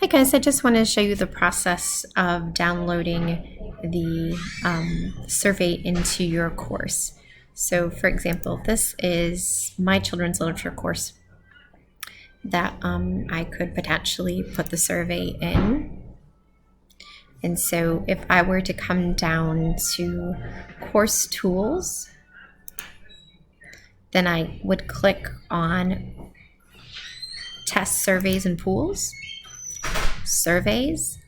Hi guys, I just want to show you the process of downloading the survey into your course. So for example, this is my children's literature course that I could potentially put the survey in. And so if I were to come down to course tools, then I would click on test surveys and pools, surveys,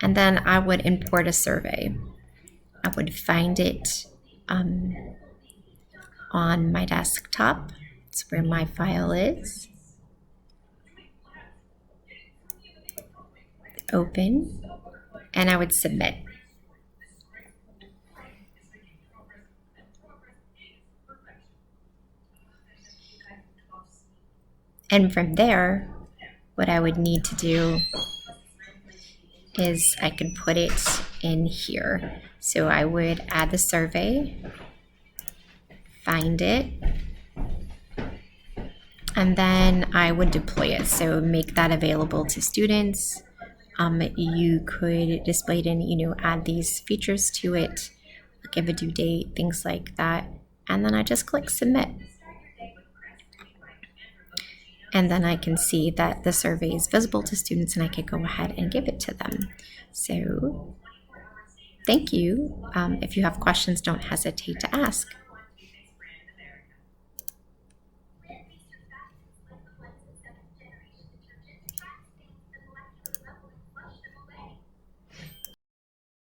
and then I would import a survey. I would find it on my desktop. It's where my file is. Open, and I would submit. And from there, what I would need to do is I could put it in here. So I would add the survey, find it, and then I would deploy it. So make that available to students. You could display it and add these features to it, give a due date, things like that. And then I just click submit. And then I can see that the survey is visible to students and I could go ahead and give it to them. So thank you. If you have questions, don't hesitate to ask.